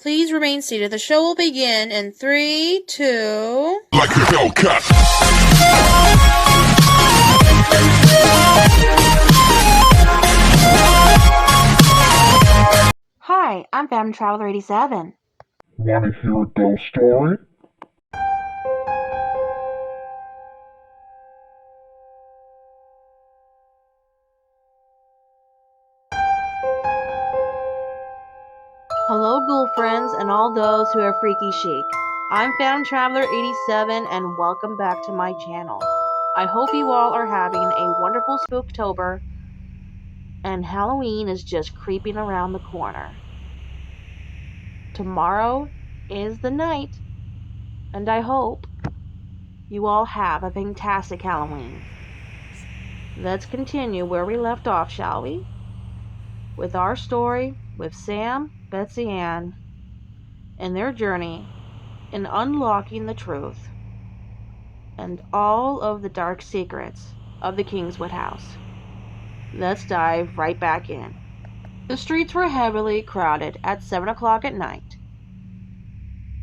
Please remain seated. The show will begin in 3, 2... Like a Hellcat. Hi, I'm FandomTraveller87. Wanna hear a ghost story? Hello, ghoul friends, and all those who are freaky chic. I'm FandomTraveller87, and welcome back to my channel. I hope you all are having a wonderful Spooktober, and Halloween is just creeping around the corner. Tomorrow is the night, and I hope you all have a fantastic Halloween. Let's continue where we left off, shall we? With our story with Sam, Betsy Ann, and their journey in unlocking the truth and all of the dark secrets of the Kingswood house. Let's dive right back in. The streets were heavily crowded at 7 o'clock at night.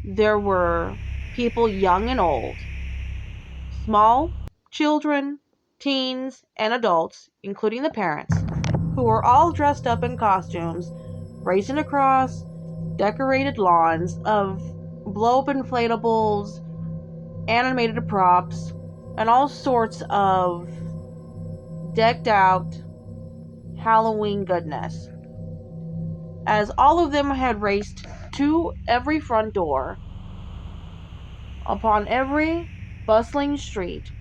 There were people young and old, small, children, teens, and adults, including the parents, who were all dressed up in costumes, racing across decorated lawns of blow-up inflatables, animated props, and all sorts of decked out Halloween goodness. As all of them had raced to every front door, upon every bustling street,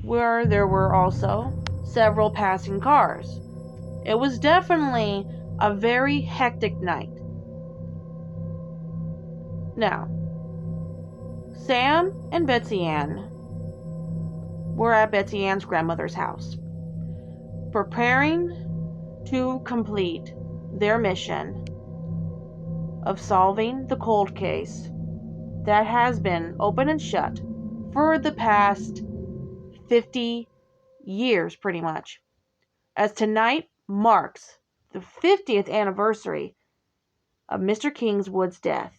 where there were also several passing cars. It was definitely a very hectic night. Now, Sam and Betsy Ann were at Betsy Ann's grandmother's house, preparing to complete their mission of solving the cold case that has been open and shut for the past 50 years, pretty much, as tonight marks the 50th anniversary of Mr. Kingswood's death.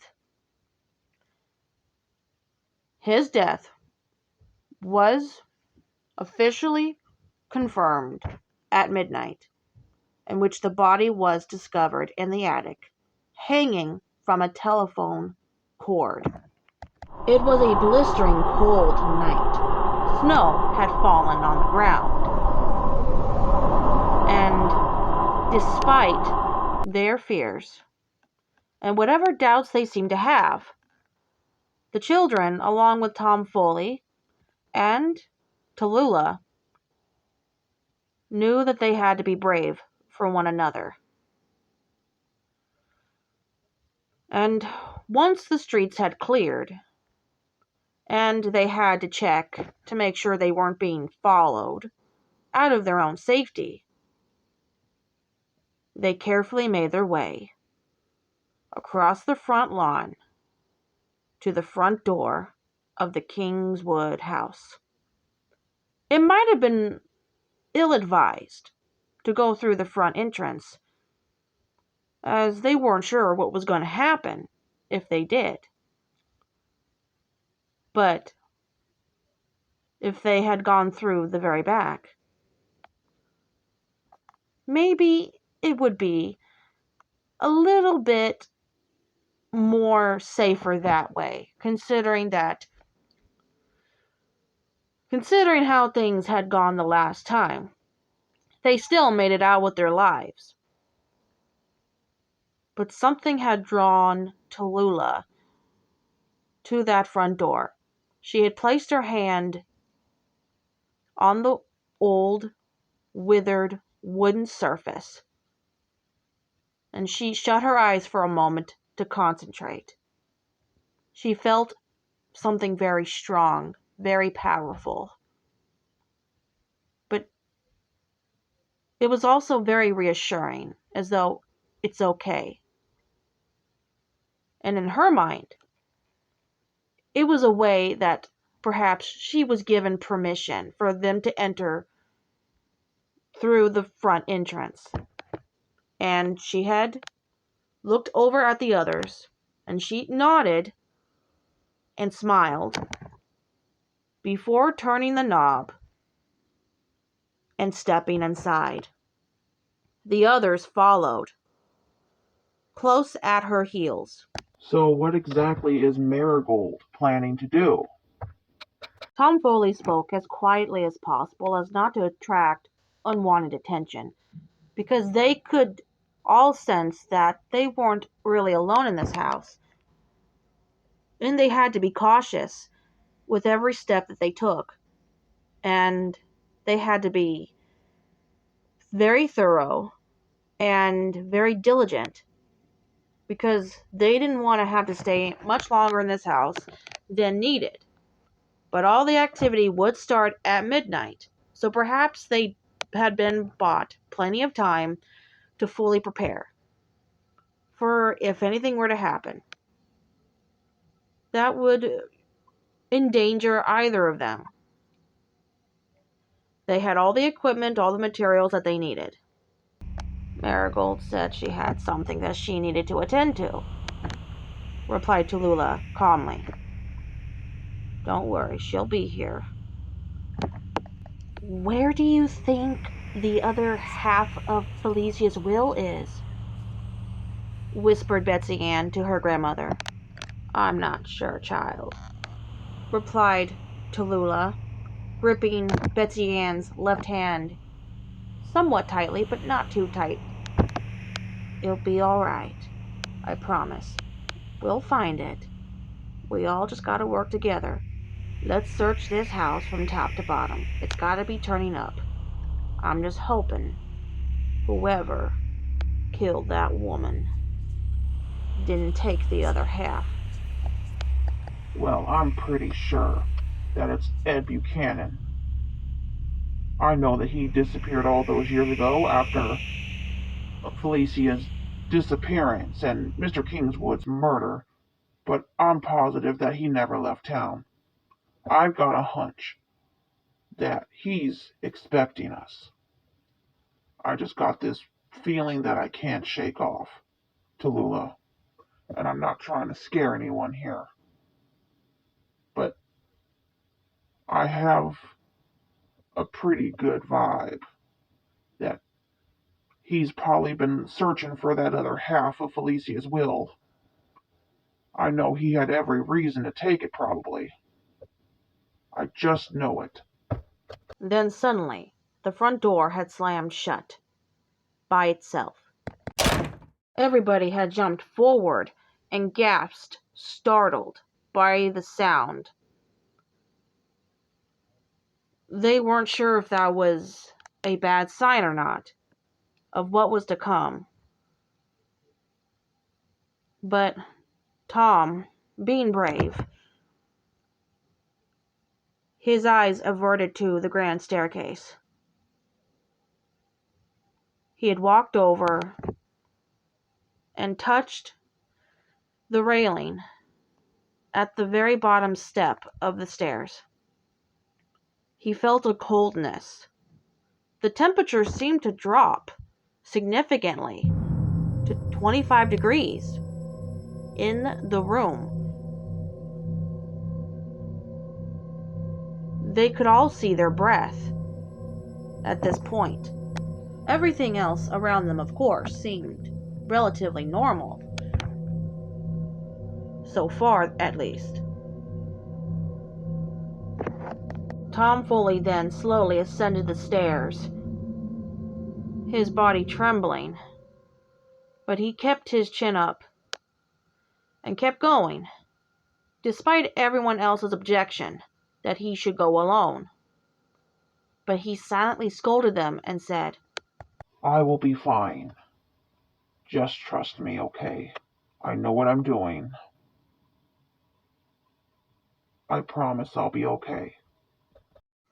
His death was officially confirmed at midnight, in which the body was discovered in the attic, hanging from a telephone cord. It was a blistering cold night. Snow had fallen on the ground. And despite their fears, and whatever doubts they seemed to have, the children, along with Tom Foley and Tallulah, knew that they had to be brave for one another. And once the streets had cleared, and they had to check to make sure they weren't being followed out of their own safety, they carefully made their way across the front lawn to the front door of the Kingswood house. It might have been ill-advised to go through the front entrance, as they weren't sure what was going to happen if they did. But if they had gone through the very back, maybe it would be a little bit more safer that way, considering how things had gone the last time. They still made it out with their lives. But something had drawn Tallulah to that front door. She had placed her hand on the old, withered wooden surface, and she shut her eyes for a moment to concentrate. She felt something very strong, very powerful. But it was also very reassuring, as though it's okay. And in her mind, it was a way that perhaps she was given permission for them to enter through the front entrance. And she had looked over at the others, and she nodded and smiled before turning the knob and stepping inside. The others followed, close at her heels. So what exactly is Marigold planning to do? Tom Foley spoke as quietly as possible as not to attract unwanted attention, because they could all sense that they weren't really alone in this house, and they had to be cautious with every step that they took, and they had to be very thorough and very diligent, because they didn't want to have to stay much longer in this house than needed. But all the activity would start at midnight, so perhaps they had been bought plenty of time to fully prepare for if anything were to happen that would endanger either of them. They had all the equipment, all the materials that they needed. Marigold said she had something that she needed to attend to, replied Tallulah calmly. Don't worry, she'll be here. Where do you think the other half of Felicia's will is? Whispered Betsy Ann to her grandmother. I'm not sure, child, replied Tallulah, gripping Betsy Ann's left hand somewhat tightly, but not too tight. It'll be all right. I promise. We'll find it. We all just gotta work together. Let's search this house from top to bottom. It's gotta be turning up. I'm just hoping whoever killed that woman didn't take the other half. Well, I'm pretty sure that it's Ed Buchanan. I know that he disappeared all those years ago after Felicia's disappearance and Mr. Kingswood's murder, but I'm positive that he never left town. I've got a hunch that he's expecting us. I just got this feeling that I can't shake off, Tallulah, and I'm not trying to scare anyone here, but I have a pretty good vibe that he's probably been searching for that other half of Felicia's will. I know he had every reason to take it, probably. I just know it. Then suddenly, the front door had slammed shut by itself. Everybody had jumped forward and gasped, startled by the sound. They weren't sure if that was a bad sign or not of what was to come. But Tom, being brave, his eyes averted to the grand staircase. He had walked over and touched the railing at the very bottom step of the stairs. He felt a coldness. The temperature seemed to drop significantly to 25 degrees in the room. They could all see their breath at this point. Everything else around them, of course, seemed relatively normal. So far, at least. Tom Foley then slowly ascended the stairs, his body trembling, but he kept his chin up and kept going, despite everyone else's objection that he should go alone. But he silently scolded them and said, I will be fine. Just trust me, okay? I know what I'm doing. I promise I'll be okay.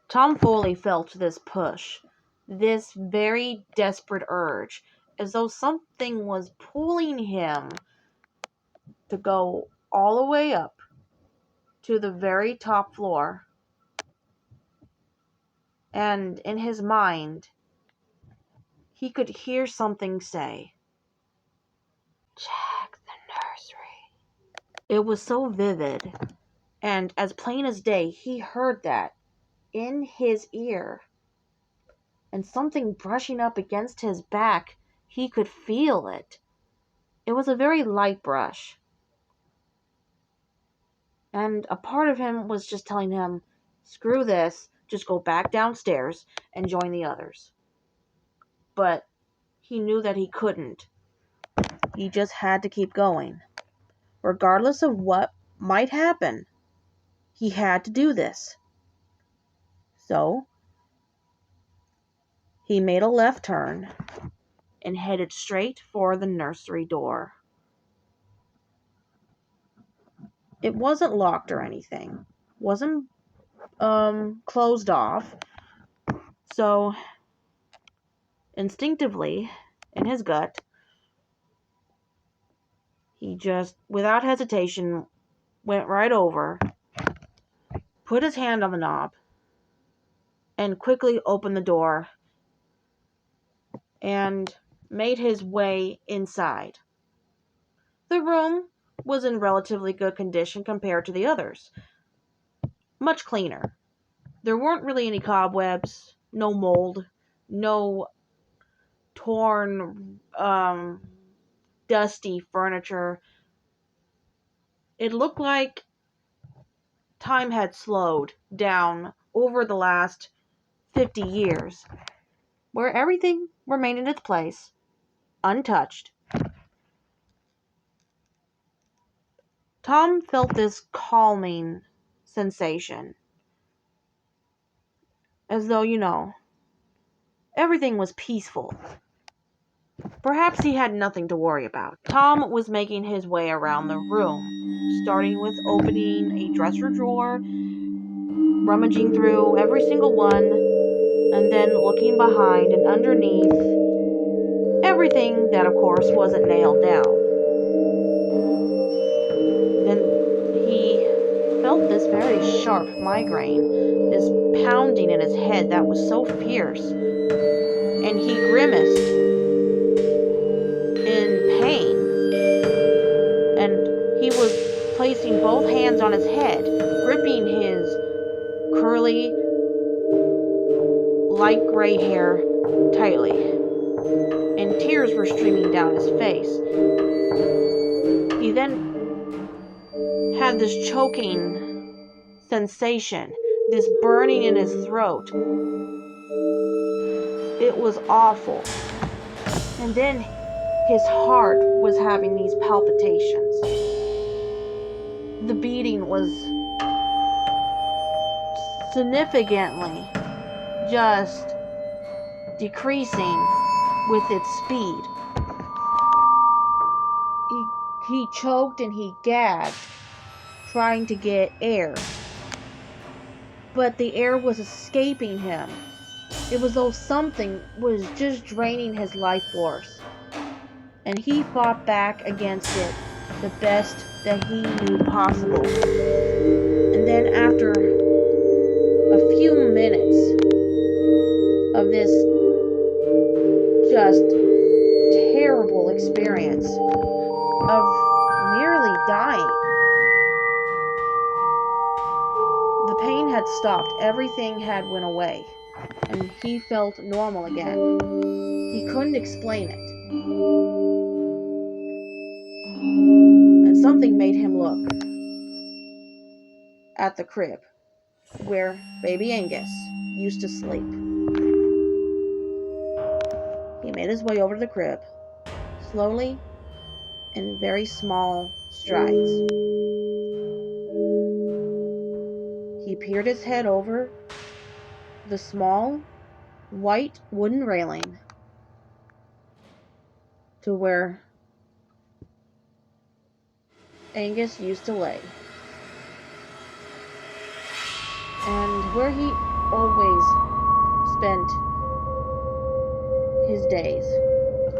Tom Foley felt this push, this very desperate urge, as though something was pulling him to go all the way up to the very top floor. And in his mind, he could hear something say, Jack. It was so vivid, and as plain as day, he heard that in his ear, and something brushing up against his back. He could feel it. It was a very light brush, and a part of him was just telling him, screw this, just go back downstairs and join the others. But he knew that he couldn't. He just had to keep going. Regardless of what might happen, he had to do this. So, he made a left turn and headed straight for the nursery door. It wasn't locked or anything. Wasn't closed off. So, instinctively, in his gut, he just, without hesitation, went right over, put his hand on the knob, and quickly opened the door and made his way inside. The room was in relatively good condition compared to the others. Much cleaner. There weren't really any cobwebs, no mold, no torn, dusty furniture. It looked like time had slowed down over the last 50 years, where everything remained in its place, untouched. Tom felt this calming sensation, as though, everything was peaceful. Perhaps he had nothing to worry about. Tom was making his way around the room, starting with opening a dresser drawer, rummaging through every single one, and then looking behind and underneath everything that, of course, wasn't nailed down. Then he felt this very sharp migraine, this pounding in his head that was so fierce, and he grimaced in pain, and he was placing both hands on his head, gripping his curly, light gray hair tightly, and tears were streaming down his face. He then had this choking sensation, this burning in his throat. It was awful. And then his heart was having these palpitations. The beating was significantly just decreasing with its speed. He choked and he gagged, trying to get air. But the air was escaping him. It was as though something was just draining his life force. And he fought back against it the best that he knew possible. And then after a few minutes of this just terrible experience of nearly dying, the pain had stopped. Everything had went away, and he felt normal again. He couldn't explain it. And something made him look at the crib where baby Angus used to sleep. He made his way over to the crib, slowly, in very small strides. He peered his head over the small, white wooden railing to where Angus used to lay, and where he always spent his days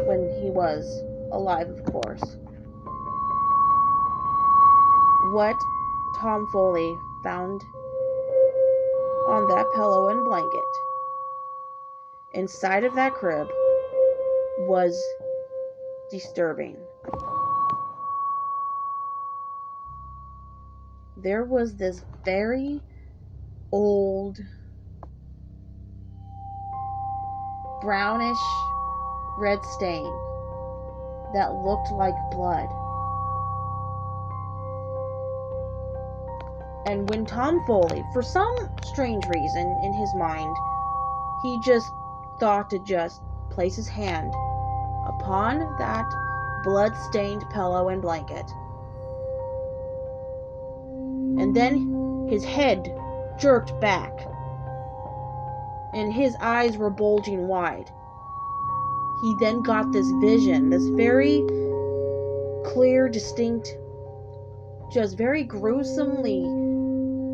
when he was alive, of course. What Tom Foley found on that pillow and blanket inside of that crib was disturbing. there was this very old, brownish red stain that looked like blood. And when Tom Foley, for some strange reason in his mind, he just thought to just place his hand upon that blood-stained pillow and blanket. And then his head jerked back, and his eyes were bulging wide. He then got this vision, this very clear, distinct, just very gruesomely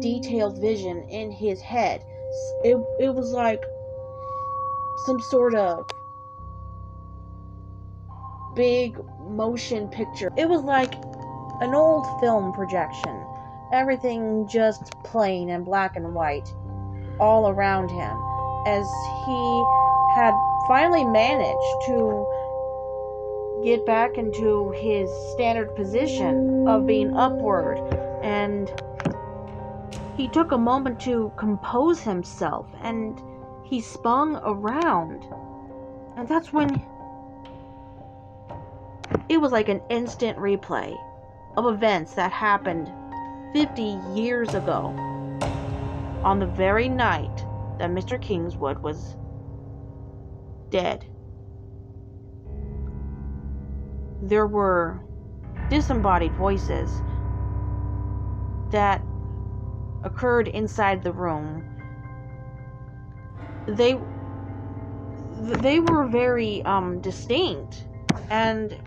detailed vision in his head. It was like some sort of big motion picture. It was like an old film projection. Everything just plain and black and white all around him, as he had finally managed to get back into his standard position of being upward, and he took a moment to compose himself, and he spun around, and that's when it was like an instant replay of events that happened 50 years ago, on the very night that Mr. Kingswood was dead. There were disembodied voices that occurred inside the room. They were very distinct, and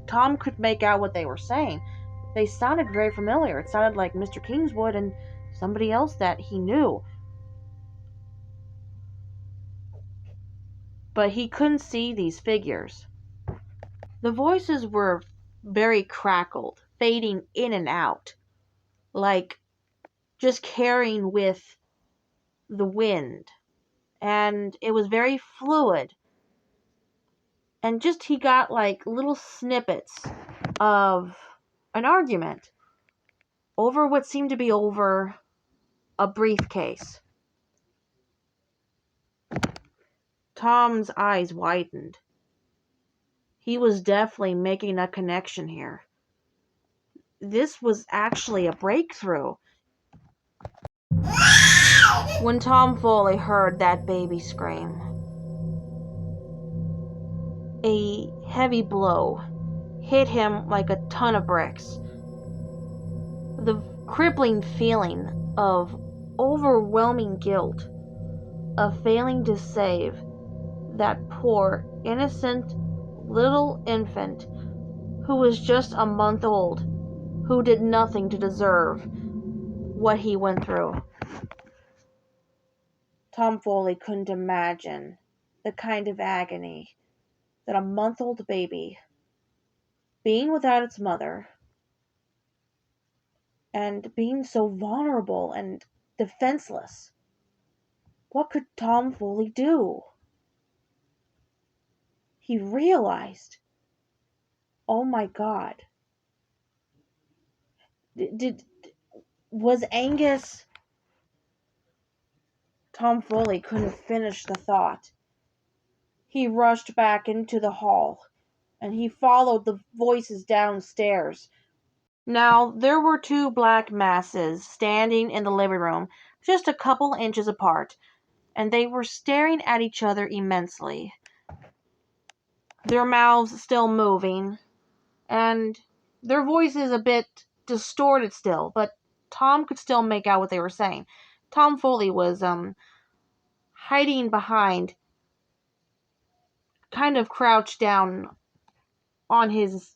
Tom could make out what they were saying. They sounded very familiar. It sounded like Mr. Kingswood and somebody else that he knew. But he couldn't see these figures. The voices were very crackled, fading in and out, like just carrying with the wind. And it was very fluid. And just he got like little snippets of an argument over what seemed to be over a briefcase. Tom's eyes widened. He was definitely making a connection here. This was actually a breakthrough. When Tom Foley heard that baby scream, a heavy blow hit him like a ton of bricks. The crippling feeling of overwhelming guilt of failing to save that poor, innocent little infant who was just a month old, who did nothing to deserve what he went through. Tom Foley couldn't imagine the kind of agony that a month-old baby, being without its mother, and being so vulnerable and defenseless. What could Tom Foley do? He realized, oh my God, was Angus... Tom Foley couldn't finish the thought. He rushed back into the hall, and he followed the voices downstairs. Now, there were two black masses standing in the living room, just a couple inches apart, and they were staring at each other immensely, their mouths still moving, and their voices a bit distorted still, but Tom could still make out what they were saying. Tom Foley was hiding behind, kind of crouched down on his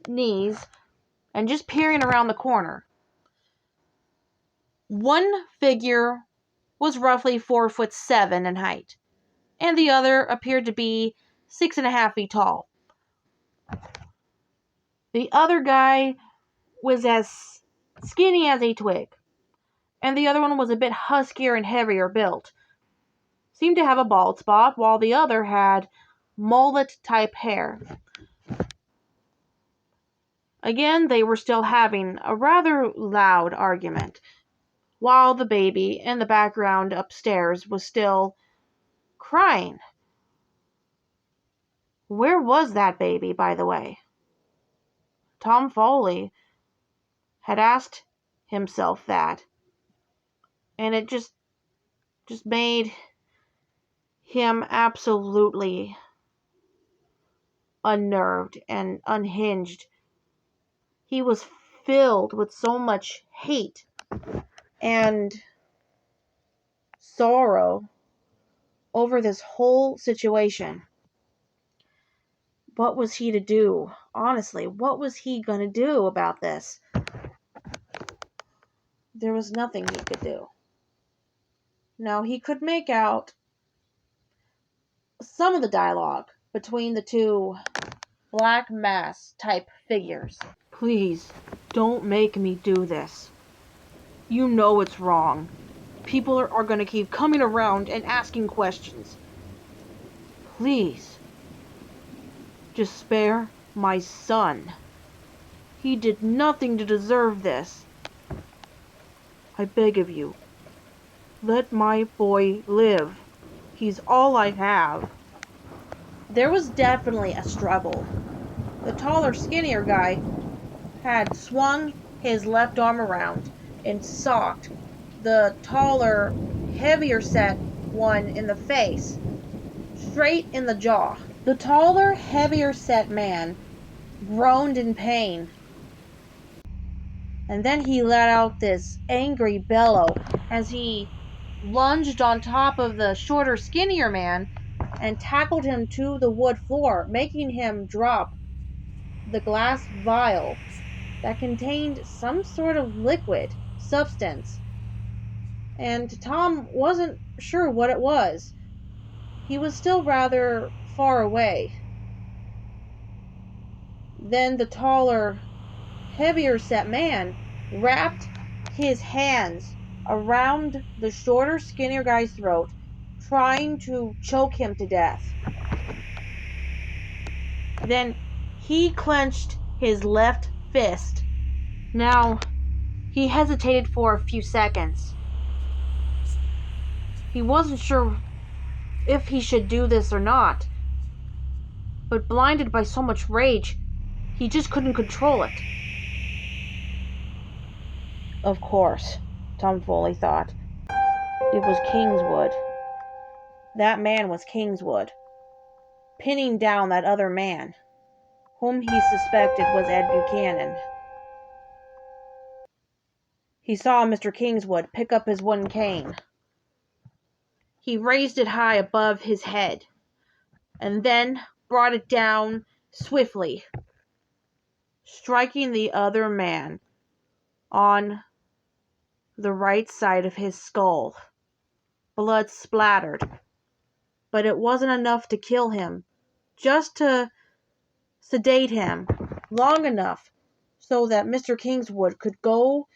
knees, and just peering around the corner. One figure was roughly 4'7" in height, and the other appeared to be 6.5 feet tall. The other guy was as skinny as a twig, and the other one was a bit huskier and heavier built. Seemed to have a bald spot, while the other had mullet-type hair. Again, they were still having a rather loud argument, while the baby in the background upstairs was still crying. Where was that baby, by the way? Tom Foley had asked himself that, and it just made him absolutely unnerved and unhinged. He was filled with so much hate and sorrow over this whole situation. What was he to do? Honestly, what was he going to do about this? There was nothing he could do. Now, he could make out some of the dialogue between the two black mass type figures. Please, don't make me do this. You know it's wrong. People are going to keep coming around and asking questions. Please, just spare my son. He did nothing to deserve this. I beg of you, let my boy live. He's all I have. There was definitely a struggle. The taller, skinnier guy had swung his left arm around and socked the taller, heavier set one in the face, straight in the jaw. The taller, heavier set man groaned in pain, and then he let out this angry bellow as he lunged on top of the shorter, skinnier man and tackled him to the wood floor, making him drop the glass vial that contained some sort of liquid substance. And Tom wasn't sure what it was. He was still rather far away. Then the taller, heavier set man wrapped his hands around the shorter, skinnier guy's throat, trying to choke him to death. Then he clenched his left fist. Now, he hesitated for a few seconds. He wasn't sure if he should do this or not, but blinded by so much rage, he just couldn't control it. Of course, Tom Foley thought. It was Kingswood. That man was Kingswood, pinning down that other man, whom he suspected was Ed Buchanan. He saw Mr. Kingswood pick up his wooden cane. He raised it high above his head, and then brought it down swiftly, striking the other man on the right side of his skull. Blood splattered, but it wasn't enough to kill him, just to sedate him long enough so that Mr. Kingswood could go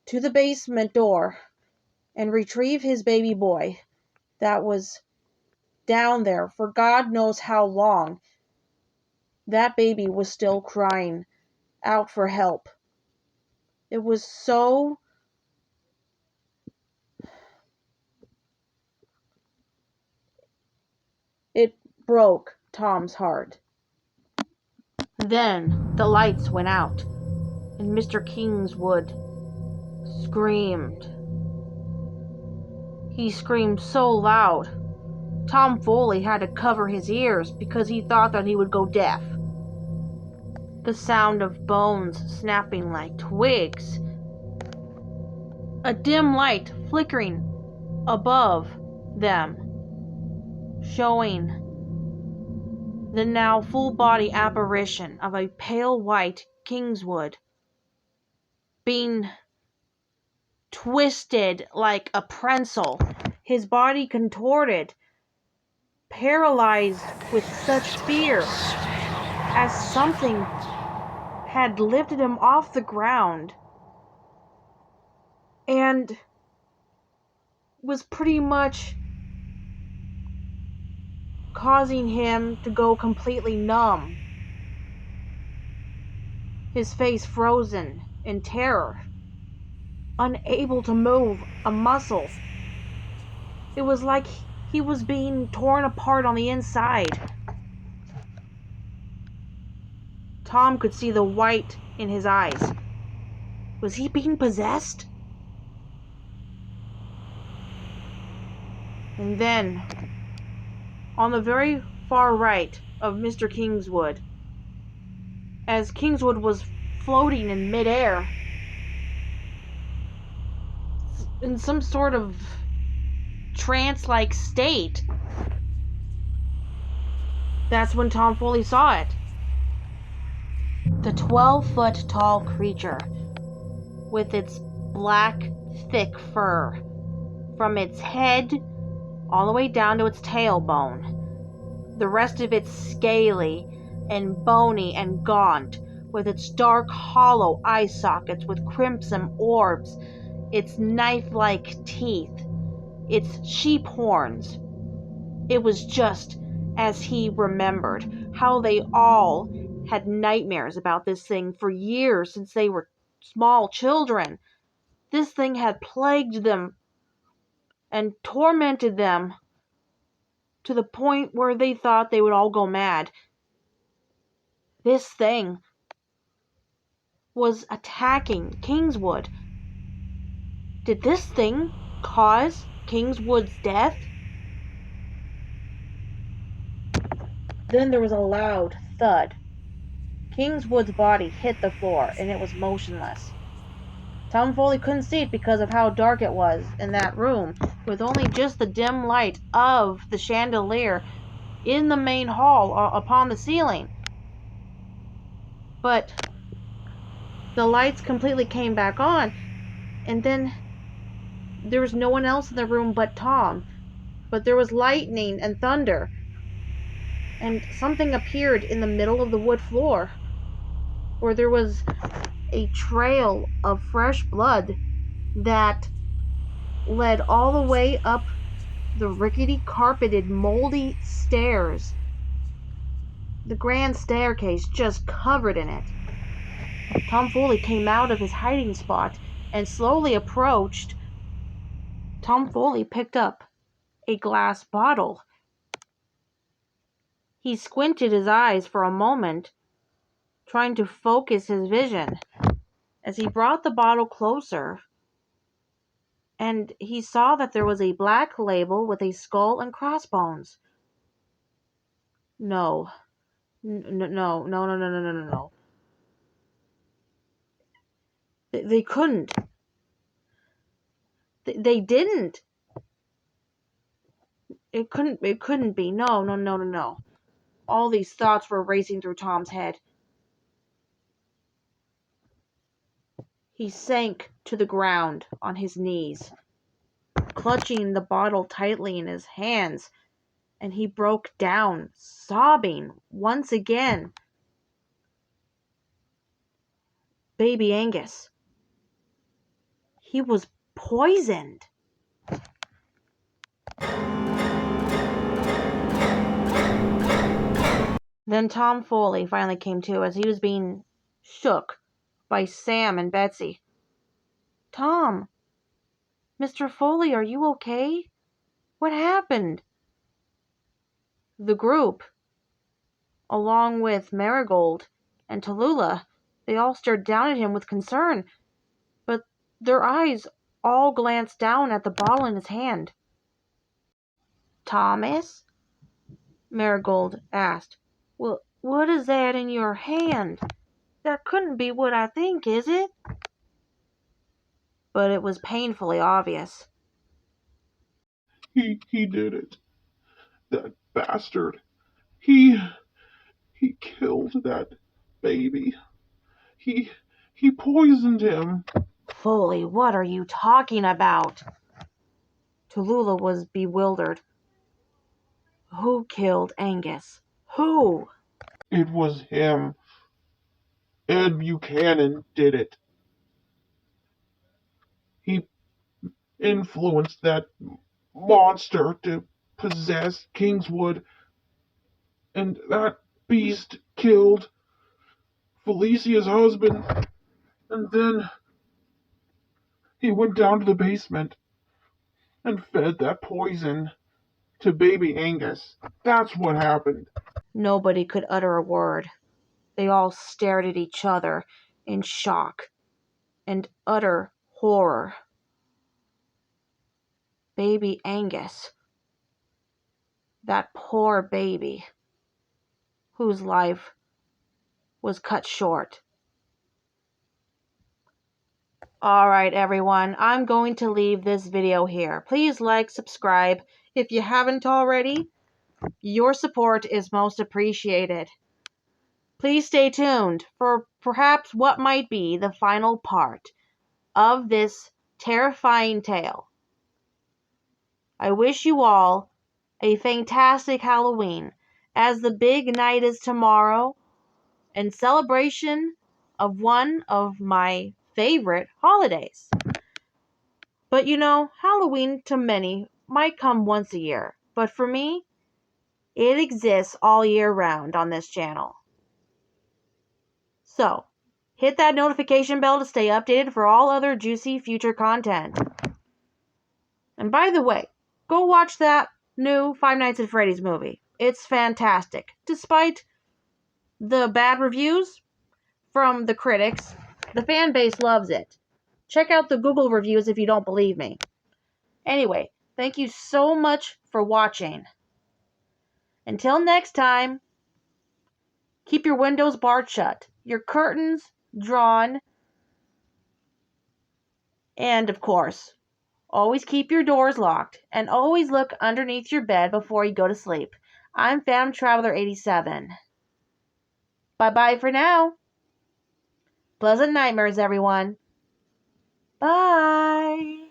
to the basement door and retrieve his baby boy that was down there for God knows how long. That baby was still crying out for help. It was so it broke Tom's heart. Then the lights went out, and Mr. Kingswood screamed. He screamed so loud, Tom Foley had to cover his ears because he thought that he would go deaf. The sound of bones snapping like twigs, a dim light flickering above them, showing the now full-body apparition of a pale white Kingswood being twisted like a pretzel, his body contorted, paralyzed with such fear as something had lifted him off the ground and was pretty much causing him to go completely numb. his face frozen in terror, unable to move a muscle. It was like he was being torn apart on the inside. Tom could see the white in his eyes. Was he being possessed? And then, on the very far right of Mr. Kingswood, as Kingswood was floating in midair, in some sort of trance-like state, that's when Tom Foley saw it. The 12-foot tall creature, with its black, thick fur, from its head all the way down to its tailbone. The rest of it scaly and bony and gaunt, with its dark, hollow eye sockets with crimson orbs, its knife-like teeth, its sheep horns. It was just as he remembered, how they all had nightmares about this thing for years since they were small children. This thing had plagued them and tormented them to the point where they thought they would all go mad. This thing was attacking Kingswood. Did this thing cause Kingswood's death? Then there was a loud thud. Kingswood's body hit the floor, and it was motionless. Tom Foley couldn't see it because of how dark it was in that room, with only just the dim light of the chandelier in the main hall upon the ceiling. But the lights completely came back on, and then there was no one else in the room but Tom. But there was lightning and thunder, and something appeared in the middle of the wood floor, where there was a trail of fresh blood that led all the way up the rickety, carpeted, moldy stairs. The grand staircase just covered in it. Tom Foley came out of his hiding spot and slowly approached. Tom Foley picked up a glass bottle. He squinted his eyes for a moment, trying to focus his vision, as he brought the bottle closer, and he saw that there was a black label with a skull and crossbones. No. No. They couldn't. They didn't. It couldn't be. No. All these thoughts were racing through Tom's head. He sank to the ground on his knees, clutching the bottle tightly in his hands, and he broke down, sobbing once again. Baby Angus. He was poisoned. Then Tom Foley finally came to as he was being shook by Sam and Betsy. Tom! Mr. Foley, are you okay? What happened? The group, along with Marigold and Tallulah, they all stared down at him with concern, but their eyes all glanced down at the bottle in his hand. Thomas? Marigold asked. Well, what is that in your hand? That couldn't be what I think, is it? But it was painfully obvious. He did it. That bastard. He killed that baby. He poisoned him. Foley, what are you talking about? Tallulah was bewildered. Who killed Angus? Who? It was him. Ed Buchanan did it. He influenced that monster to possess Kingswood, and that beast killed Felicia's husband. And then he went down to the basement and fed that poison to baby Angus. That's what happened. Nobody could utter a word. They all stared at each other in shock and utter horror. Baby Angus. That poor baby, whose life was cut short. Alright everyone, I'm going to leave this video here. Please like, subscribe if you haven't already. Your support is most appreciated. Please stay tuned for perhaps what might be the final part of this terrifying tale. I wish you all a fantastic Halloween, as the big night is tomorrow, in celebration of one of my favorite holidays. But you know, Halloween to many might come once a year, but for me, it exists all year round on this channel. So, hit that notification bell to stay updated for all other juicy future content. And by the way, go watch that new Five Nights at Freddy's movie. It's fantastic. Despite the bad reviews from the critics, the fan base loves it. Check out the Google reviews if you don't believe me. Anyway, thank you so much for watching. Until next time, keep your windows barred shut, your curtains drawn, and of course, always keep your doors locked, and always look underneath your bed before you go to sleep. I'm FandomTraveller87. Bye-bye for now. Pleasant nightmares, everyone. Bye.